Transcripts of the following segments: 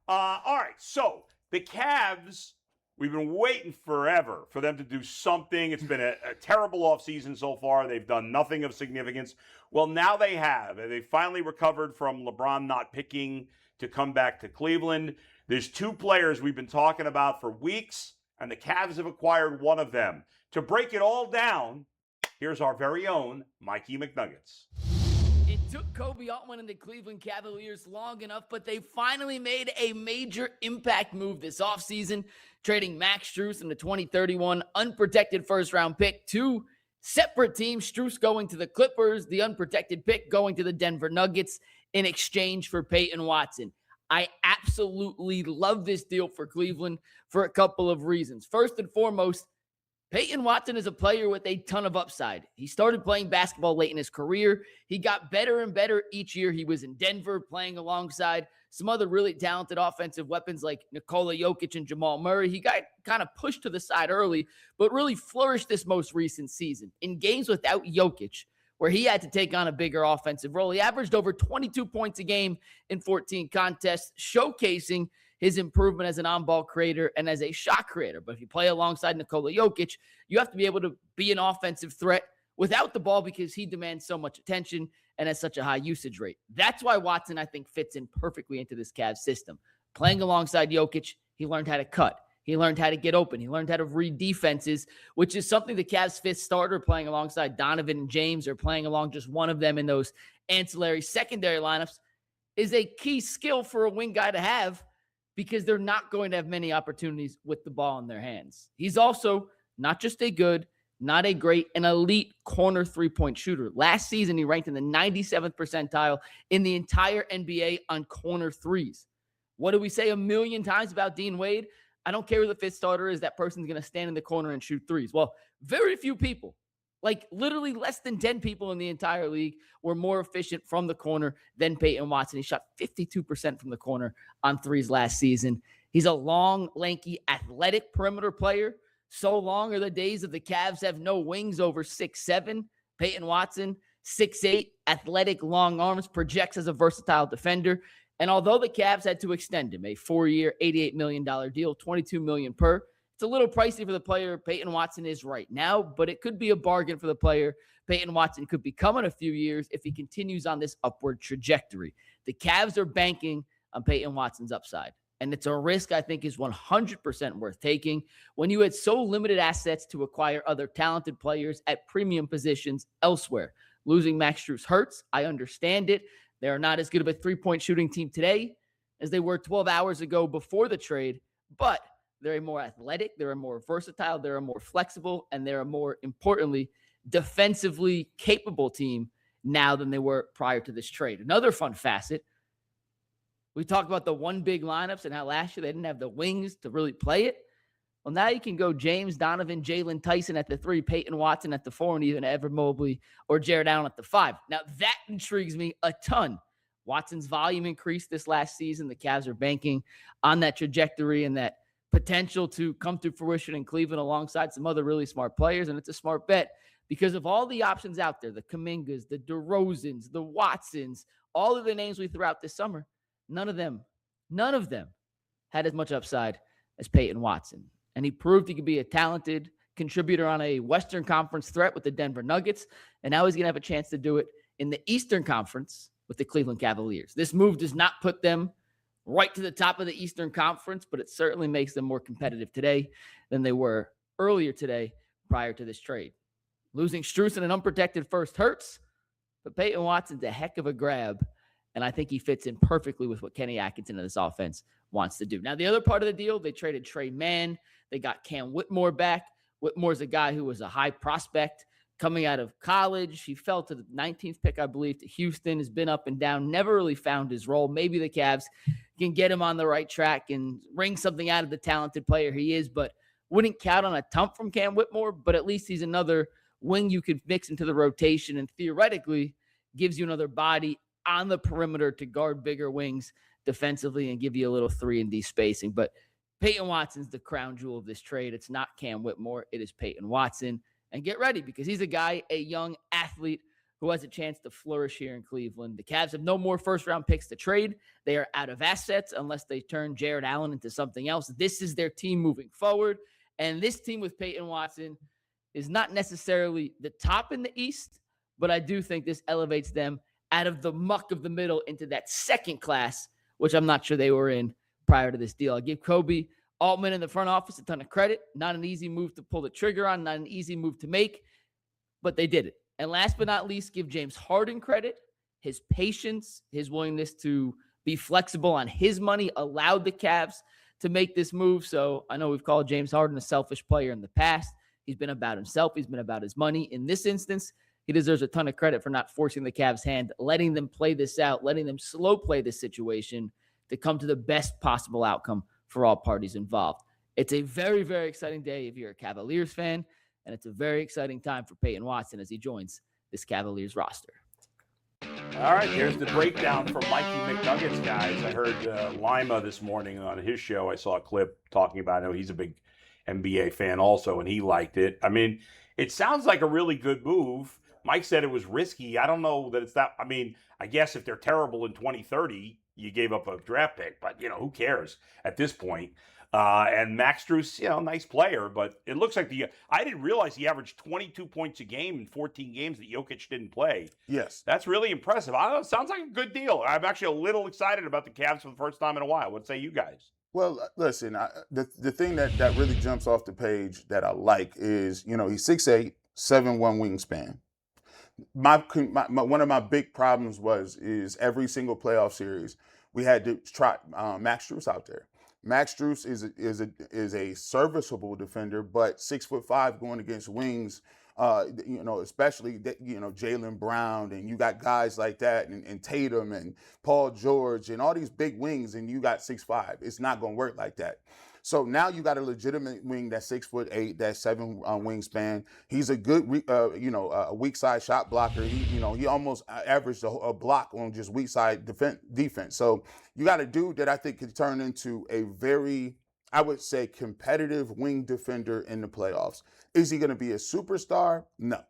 All right, so the Cavs, we've been waiting forever for them to do something. It's been a terrible offseason so far. They've done nothing of significance. Well, now they have. They finally recovered from LeBron not picking to come back to Cleveland. There's two players we've been talking about for weeks, and the Cavs have acquired one of them. To break it all down, here's our very own Mikey McNuggets. It took Kobe Altman and the Cleveland Cavaliers long enough, but they finally made a major impact move this offseason, trading Max Strus and the 2031 unprotected first-round pick to separate teams. Strus going to the Clippers, the unprotected pick going to the Denver Nuggets in exchange for Peyton Watson. I absolutely love this deal for Cleveland for a couple of reasons. First and foremost, Peyton Watson is a player with a ton of upside. He started playing basketball late in his career. He got better and better each year. He was in Denver playing alongside some other really talented offensive weapons like Nikola Jokic and Jamal Murray. He got kind of pushed to the side early, but really flourished this most recent season. In games without Jokic, where he had to take on a bigger offensive role, he averaged over 22 points a game in 14 contests, showcasing his improvement as an on-ball creator and as a shot creator. But if you play alongside Nikola Jokic, you have to be able to be an offensive threat without the ball because he demands so much attention and has such a high usage rate. That's why Watson, I think, fits in perfectly into this Cavs system. Playing alongside Jokic, he learned how to cut. He learned how to get open. He learned how to read defenses, which is something the Cavs' fifth starter playing alongside Donovan and James or playing along just one of them in those ancillary secondary lineups is a key skill for a wing guy to have, because they're not going to have many opportunities with the ball in their hands. He's also not just a good, not a great, an elite corner three-point shooter. Last season, he ranked in the 97th percentile in the entire NBA on corner threes. What do we say a million times about Dean Wade? I don't care who the fifth starter is, that person's going to stand in the corner and shoot threes. Well, very few people, like literally less than 10 people in the entire league, were more efficient from the corner than Peyton Watson. He shot 52% from the corner on threes last season. He's a long, lanky, athletic perimeter player. So long are the days of the Cavs have no wings over 6'7". Peyton Watson, 6'8", athletic, long arms, projects as a versatile defender. And although the Cavs had to extend him, a 4-year, $88 million deal, $22 million per, it's a little pricey for the player Peyton Watson is right now, but it could be a bargain for the player Peyton Watson could become in a few years if he continues on this upward trajectory. The Cavs are banking on Peyton Watson's upside, and it's a risk I think is 100% worth taking when you had so limited assets to acquire other talented players at premium positions elsewhere. Losing Max Strus hurts. I understand it. They are not as good of a three-point shooting team today as they were 12 hours ago before the trade, but they're a more athletic, they're a more versatile, they're a more flexible, and they're a more, importantly, defensively capable team now than they were prior to this trade. Another fun facet, we talked about the one big lineups and how last year they didn't have the wings to really play it. Well, now you can go James, Donovan, Jalen Tyson at the 3, Peyton Watson at the 4, and even Evan Mobley or Jared Allen at the 5. Now, that intrigues me a ton. Watson's volume increased this last season. The Cavs are banking on that trajectory and that potential to come to fruition in Cleveland alongside some other really smart players, and it's a smart bet because of all the options out there, the Kumingas, the DeRozans, the Watsons, all of the names we threw out this summer, none of them had as much upside as Peyton Watson. And he proved he could be a talented contributor on a Western Conference threat with the Denver Nuggets, and now he's going to have a chance to do it in the Eastern Conference with the Cleveland Cavaliers. This move does not put them right to the top of the Eastern Conference, but it certainly makes them more competitive today than they were earlier today prior to this trade. Losing Strus in an unprotected first hurts, but Peyton Watson's a heck of a grab, and I think he fits in perfectly with what Kenny Atkinson and this offense wants to do. Now, the other part of the deal, they traded Trey Mann. They got Cam Whitmore back. Whitmore's a guy who was a high prospect coming out of college. He fell to the 19th pick, I believe, to Houston, has been up and down, never really found his role. Maybe the Cavs can get him on the right track and wring something out of the talented player he is, but wouldn't count on a ton from Cam Whitmore, but at least he's another wing you could mix into the rotation and theoretically gives you another body on the perimeter to guard bigger wings defensively and give you a little 3-and-D spacing. But Peyton Watson's the crown jewel of this trade. It's not Cam Whitmore. It is Peyton Watson. And get ready because he's a guy, a young athlete who has a chance to flourish here in Cleveland. The Cavs have no more first-round picks to trade. They are out of assets unless they turn Jared Allen into something else. This is their team moving forward. And this team with Peyton Watson is not necessarily the top in the East, but I do think this elevates them out of the muck of the middle into that second class, which I'm not sure they were in prior to this deal. I give Kobe Altman in the front office a ton of credit. Not an easy move to pull the trigger on, not an easy move to make, but they did it. And last but not least, give James Harden credit. His patience, his willingness to be flexible on his money allowed the Cavs to make this move. So I know we've called James Harden a selfish player in the past. He's been about himself. He's been about his money. In this instance, he deserves a ton of credit for not forcing the Cavs' hand, letting them play this out, letting them slow play this situation to come to the best possible outcome for all parties involved. It's a very, very exciting day if you're a Cavaliers fan, and it's a very exciting time for Peyton Watson as he joins this Cavaliers roster. All right, here's the breakdown from Mikey McNuggets, guys. I heard Lima this morning on his show. I saw a clip talking about it. He's a big NBA fan also, and he liked it. I mean, it sounds like a really good move. Mike said it was risky. I don't know that it's that. I mean, I guess if they're terrible in 2030, you gave up a draft pick, but, who cares at this point? And Max Strus, nice player, but it looks like I didn't realize he averaged 22 points a game in 14 games that Jokic didn't play. Yes. That's really impressive. I don't know, it sounds like a good deal. I'm actually a little excited about the Cavs for the first time in a while. What say you guys? Well, listen, the thing that really jumps off the page that I like is, he's 6'8", 7'1" wingspan. One of my big problems is every single playoff series we had to try Max Strus out there. Max Strus is a serviceable defender, but 6'5" going against wings, especially Jaylen Brown, and you got guys like that, and Tatum and Paul George and all these big wings, and you got 6'5". It's not going to work like that. So now you got a legitimate wing that's 6'8", that's 7 wingspan. He's a good, a weak side shot blocker. He almost averaged a block on just weak side defense. So you got a dude that I think could turn into a very, I would say, competitive wing defender in the playoffs. Is he going to be a superstar? No.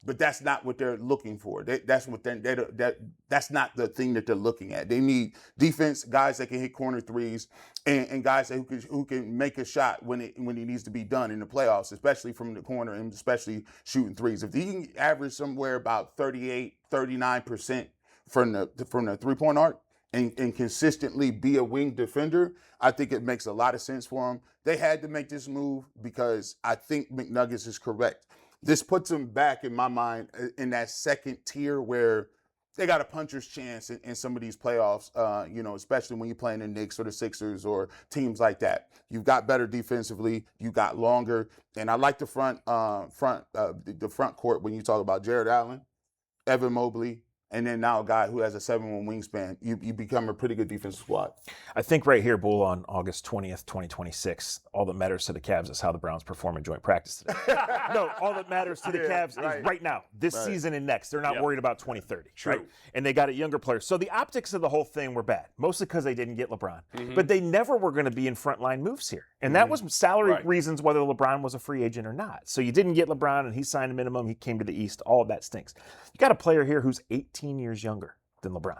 But that's not what they're looking for. That's not the thing that they're looking at. They need defense, guys that can hit corner threes, and guys who can make a shot when it needs to be done in the playoffs, especially from the corner and especially shooting threes. If he can average somewhere about 38, 39% from the three-point arc and consistently be a wing defender, I think it makes a lot of sense for him. They had to make this move because I think McNuggets is correct. This puts them back, in my mind, in that second tier where they got a puncher's chance in some of these playoffs, especially when you're playing the Knicks or the Sixers or teams like that. You've got better defensively. You got longer. And I like the front court when you talk about Jared Allen, Evan Mobley, and then now a guy who has a 7'1" wingspan, you become a pretty good defensive squad. I think right here, Bull, on August 20th, 2026, all that matters to the Cavs is how the Browns perform in joint practice today. No, all that matters to the Cavs is right now, this season and next. They're not worried about 2030, right? And they got a younger player. So the optics of the whole thing were bad, mostly because they didn't get LeBron. Mm-hmm. But they never were going to be in frontline moves here. And that was salary reasons, whether LeBron was a free agent or not. So you didn't get LeBron, and he signed a minimum. He came to the East. All of that stinks. You got a player here who's 18 years younger than LeBron,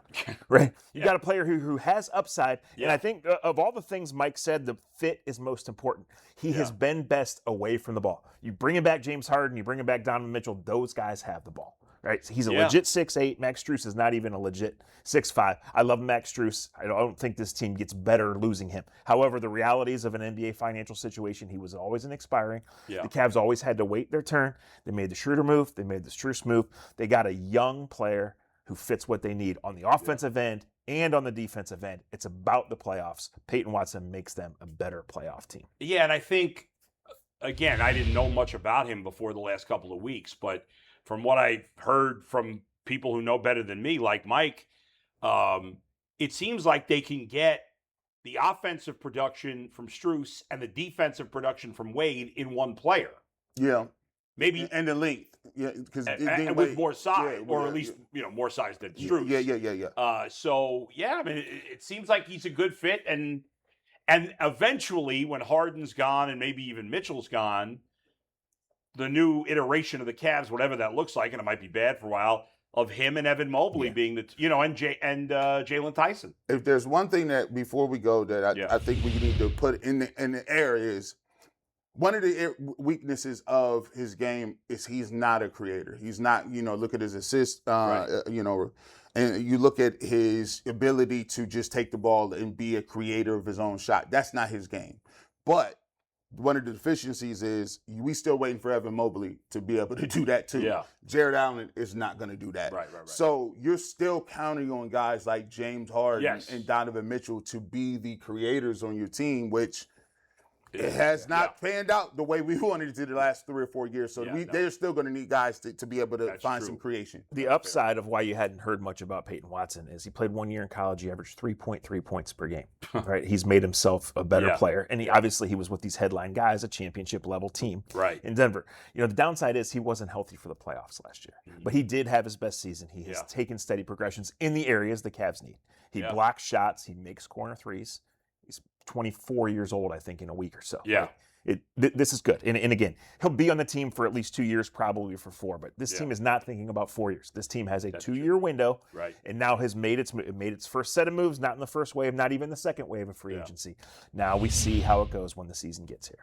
right? You got a player who has upside. And I think of all the things Mike said, the fit is most important. He has been best away from the ball. You bring him back James Harden, you bring him back Donovan Mitchell, those guys have the ball, right? So he's a legit 6'8". Max Strus is not even a legit 6'5". I love Max Strus. I don't think this team gets better losing him. However, the realities of an NBA financial situation, he was always an expiring. The Cavs always had to wait their turn. They made the Schroeder move. They made the Strus move. They got a young player who fits what they need on the offensive end and on the defensive end. It's about the playoffs. Peyton Watson makes them a better playoff team. Yeah, and I think, again, I didn't know much about him before the last couple of weeks, but from what I heard from people who know better than me, like Mike, it seems like they can get the offensive production from Strus and the defensive production from Wade in one player. Yeah. Maybe and the length, because with more size, or at least more size than Strus. Yeah. So I mean, it seems like he's a good fit, and eventually, when Harden's gone and maybe even Mitchell's gone, the new iteration of the Cavs, whatever that looks like, and it might be bad for a while, of him and Evan Mobley being the, and Jalen Tyson. If there's one thing that before we go that I think we need to put in the air is one of the weaknesses of his game is he's not a creator. He's not, look at his assists, and you look at his ability to just take the ball and be a creator of his own shot. That's not his game. But one of the deficiencies is we still waiting for Evan Mobley to be able to do that too. Yeah. Jared Allen is not going to do that. Right. So you're still counting on guys like James Harden and Donovan Mitchell to be the creators on your team, which it has not panned out the way we wanted it to the last 3 or 4 years. So they're still going to need guys to be able to find some creation. The upside of why you hadn't heard much about Peyton Watson is he played 1 year in college. He averaged 3.3 points per game. Right, he's made himself a better player, and he was with these headline guys, a championship level team, in Denver. The downside is he wasn't healthy for the playoffs last year, but he did have his best season. He has taken steady progressions in the areas the Cavs need. He blocks shots. He makes corner threes. He's 24 years old, I think, in a week or so. Yeah. This is good. And again, he'll be on the team for at least 2 years, probably for 4. But this team is not thinking about 4 years. This team has a 2-year window, and now has made its first set of moves, not in the first wave, not even the second wave of free agency. Now we see how it goes when the season gets here.